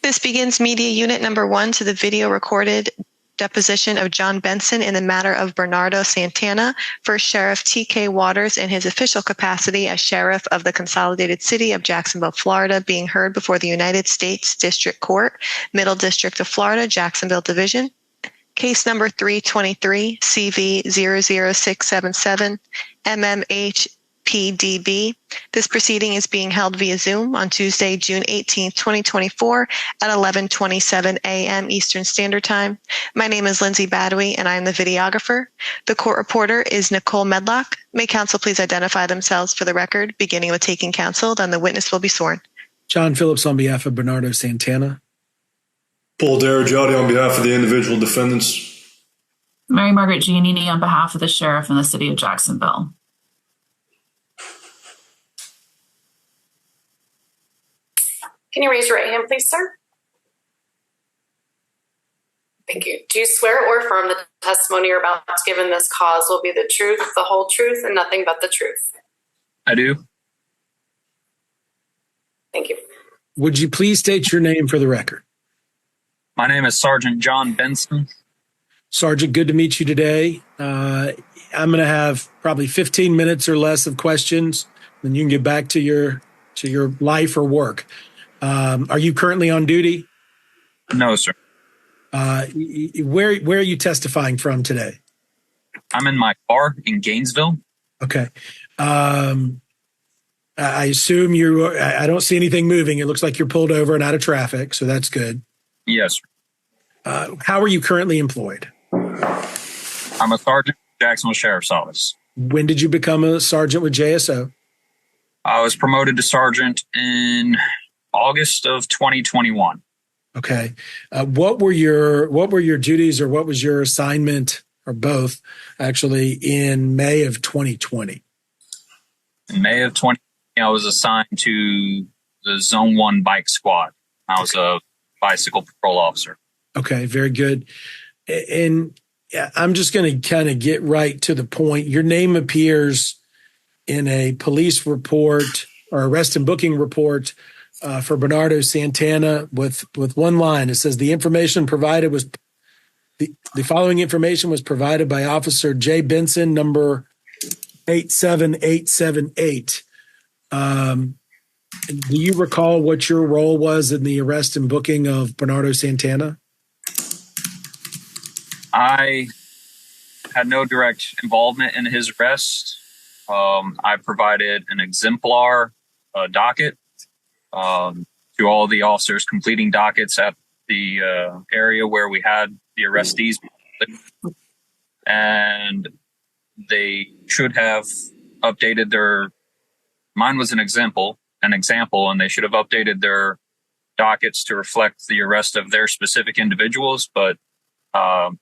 This begins media unit number 1 to the video recorded deposition of John Benson in the matter of Bernardo Santana, First Sheriff T.K. Waters in his official capacity as Sheriff of the Consolidated City of Jacksonville, Florida, being heard before the United States District Court, Middle District of Florida, Jacksonville Division. Case number 323, CV 00677, MMHPDB. This proceeding is being held via Zoom on Tuesday, June 18, 2024 at 11:27 a.m. Eastern Standard Time. My name is Lindsay Badawi, and I am the videographer. The court reporter is Nicole Medlock. May counsel please identify themselves for the record, beginning with taking counsel, then the witness will be sworn. John Phillips on behalf of Bernardo Santana. Paul Darajati on behalf of the individual defendants. Mary Margaret Giannini on behalf of the Sheriff in the City of Jacksonville. Can you raise your right hand, please, sir? Thank you. Do you swear or affirm the testimony you're about to give in this cause will be the truth, the whole truth, and nothing but the truth? I do. Thank you. Would you please state your name for the record? My name is Sergeant John Benson. Sergeant, good to meet you today. I'm going to have probably 15 minutes or less of questions, then you can get back to your life or work. Are you currently on duty? No, sir. Where are you testifying from today? I'm in my car in Gainesville. Okay. I assume I don't see anything moving. It looks like you're pulled over and out of traffic, so that's good. Yes, sir. How are you currently employed? I'm a sergeant at Jacksonville Sheriff's Office. When did you become a sergeant with JSO? I was promoted to sergeant in August of 2021. Okay. What were your duties, or what was your assignment, or both, actually, in May of 2020? In May of 2020, I was assigned to the Zone 1 bike squad. I was a bicycle patrol officer. Okay, very good. And I'm just going to kind of get right to the point. Your name appears in a police report or arrest and booking report for Bernardo Santana with one line. It says the information provided was the following information was provided by Officer J. Benson, number 87878. Do you recall what your role was in the arrest and booking of Bernardo Santana? I had no direct involvement in his arrest. I provided an exemplar docket to all the officers completing dockets at the area where we had the arrestees. And they should have updated mine was an example, and they should have updated their dockets to reflect the arrest of their specific individuals. But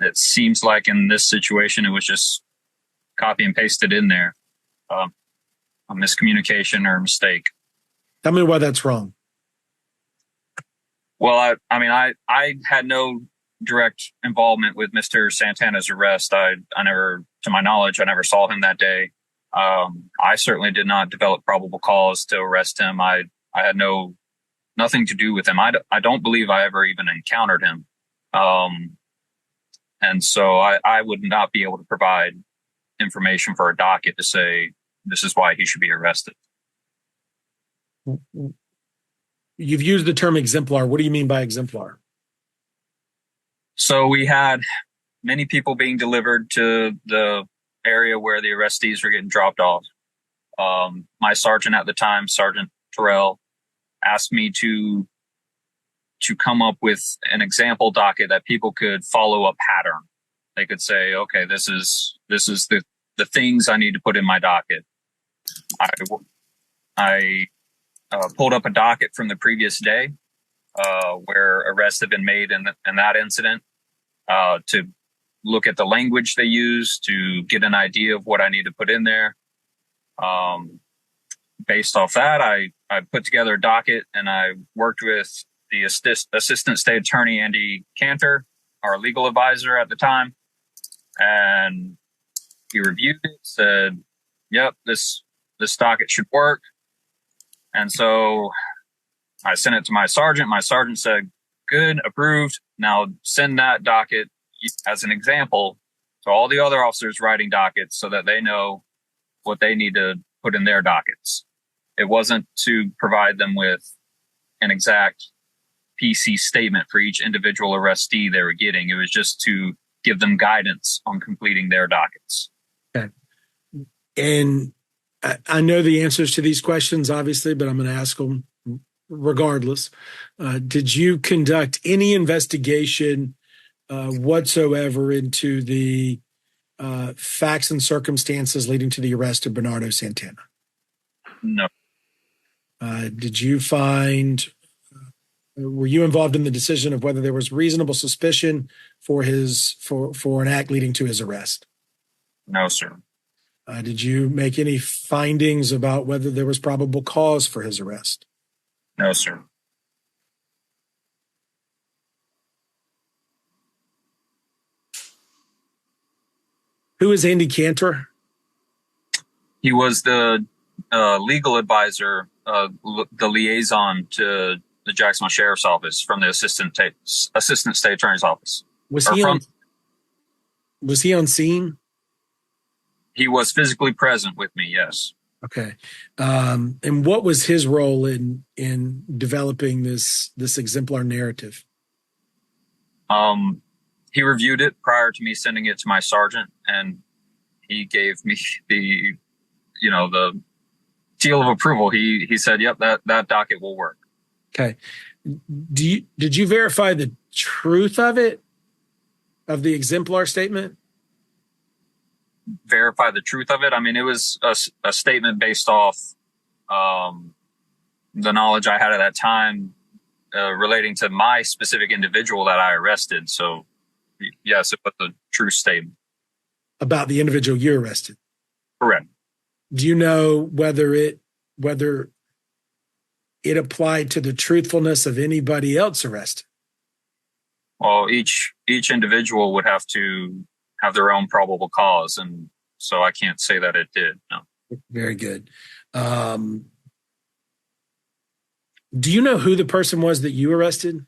it seems like in this situation, it was just copy and pasted in there. A miscommunication or mistake. Tell me why that's wrong. Well, I had no direct involvement with Mr. Santana's arrest. I never, to my knowledge, I never saw him that day. I certainly did not develop probable cause to arrest him. I had nothing to do with him. I don't believe I ever even encountered him. And so I would not be able to provide information for a docket to say this is why he should be arrested. You've used the term exemplar. What do you mean by exemplar? So we had many people being delivered to the area where the arrestees were getting dropped off. My sergeant at the time, Sergeant Morel, asked me to come up with an example docket that people could follow a pattern. They could say, okay, this is the things I need to put in my docket. I pulled up a docket from the previous day where arrests had been made in that incident to look at the language they used to get an idea of what I need to put in there. Based off that, I put together a docket, and I worked with the Assistant State Attorney, Andy Cantor, our legal advisor at the time. And he reviewed it, said, yep, this docket should work. And so I sent it to my sergeant. My sergeant said, good, approved. Now send that docket as an example to all the other officers writing dockets so that they know what they need to put in their dockets. It wasn't to provide them with an exact PC statement for each individual arrestee they were getting. It was just to give them guidance on completing their dockets. Okay. And I know the answers to these questions, obviously, but I'm going to ask them regardless. Did you conduct any investigation whatsoever into the facts and circumstances leading to the arrest of Bernardo Santana? No. Did you were you involved in the decision of whether there was reasonable suspicion for an act leading to his arrest? No, sir. Did you make any findings about whether there was probable cause for his arrest? No, sir. Who is Andy Cantor? He was the legal advisor, the liaison to the Jacksonville Sheriff's Office from the Assistant State Attorney's Office. Was he on scene? He was physically present with me, yes. Okay. And what was his role in developing this exemplar narrative? He reviewed it prior to me sending it to my sergeant, and he gave me the seal of approval. He said, "Yep, that docket will work." Okay. Did you verify the truth of it, of the exemplar statement? Verify the truth of it? I mean, it was a statement based off the knowledge I had at that time relating to my specific individual that I arrested. So, yes, it was a true statement. About the individual you arrested? Correct. Do you know whether it applied to the truthfulness of anybody else arrested? Well, each individual would have to have their own probable cause, and so I can't say that it did. No. Very good. Do you know who the person was that you arrested?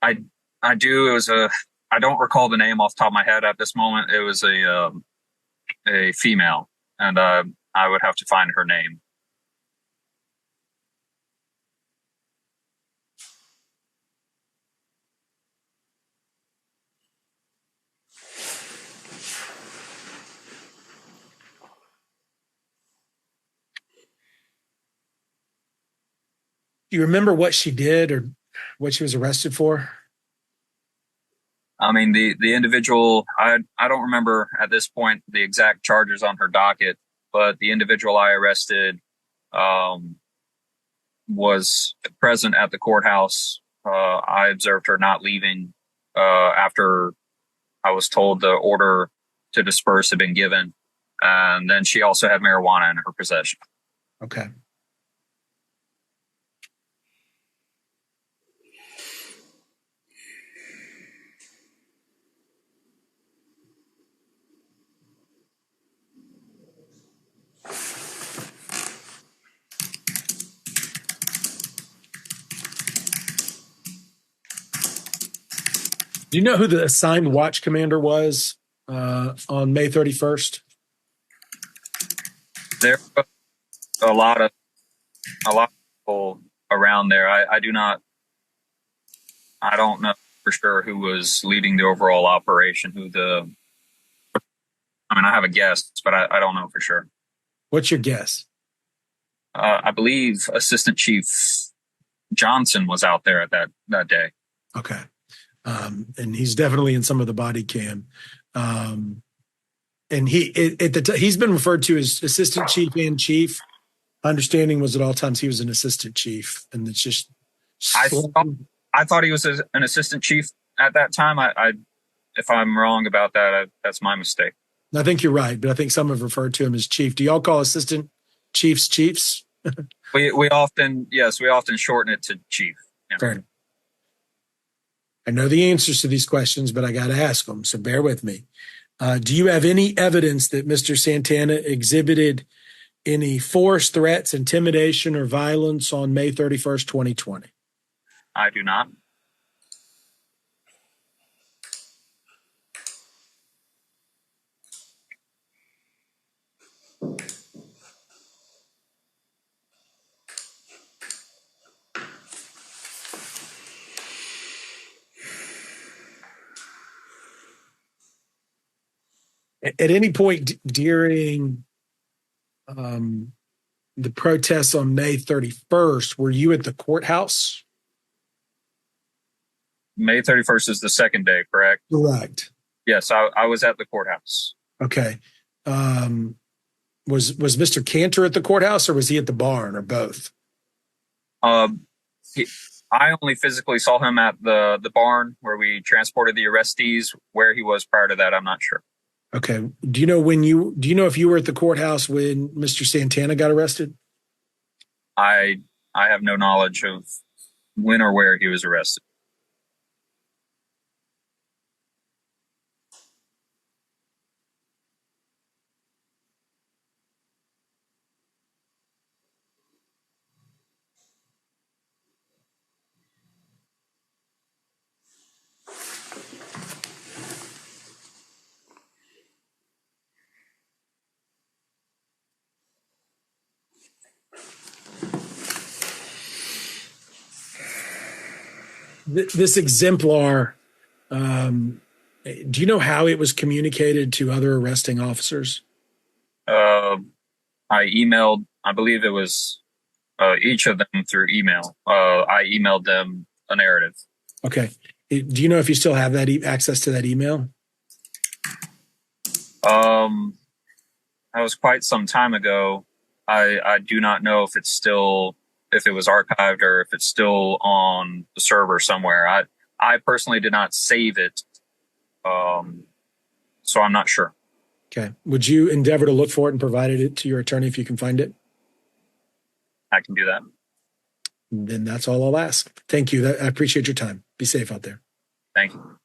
I do. It was I don't recall the name off the top of my head at this moment. It was a female, and I would have to find her name. Do you remember what she did or what she was arrested for? I mean, the individual, I don't remember at this point the exact charges on her docket, but the individual I arrested was present at the courthouse. I observed her not leaving after I was told the order to disperse had been given. And then she also had marijuana in her possession. Okay. Do you know who the assigned watch commander was on May 31st? There were a lot of people around there. I don't know for sure who was leading the overall operation, I have a guess, but I don't know for sure. What's your guess? I believe Assistant Chief Johnson was out there at that day. Okay. And he's definitely in some of the body cam. And he's been referred to as assistant chief and chief. Understanding was at all times he was an assistant chief, and it's just. I thought he was an assistant chief at that time. If I'm wrong about that, that's my mistake. I think you're right, but I think some have referred to him as chief. Do y'all call assistant chiefs? we often shorten it to chief. Yeah. Fair enough. I know the answers to these questions, but I got to ask them, so bear with me. Do you have any evidence that Mr. Santana exhibited any force, threats, intimidation, or violence on May 31st, 2020? I do not. At any point during the protests on May 31st, were you at the courthouse? May 31st is the second day, correct? Correct. Yes, I was at the courthouse. Okay. Was Mr. Cantor at the courthouse, or was he at the barn, or both? I only physically saw him at the barn where we transported the arrestees. Where he was prior to that, I'm not sure. Okay. Do you know if you were at the courthouse when Mr. Santana got arrested? I have no knowledge of when or where he was arrested. This exemplar, do you know how it was communicated to other arresting officers? I emailed, I believe it was each of them through email. I emailed them a narrative. Okay. Do you know if you still have that access to that email? That was quite some time ago. I do not know if it was archived or if it's still on the server somewhere. I personally did not save it. So I'm not sure. Okay. Would you endeavor to look for it and provide it to your attorney if you can find it? I can do that. Then that's all I'll ask. Thank you. I appreciate your time. Be safe out there. Thank you.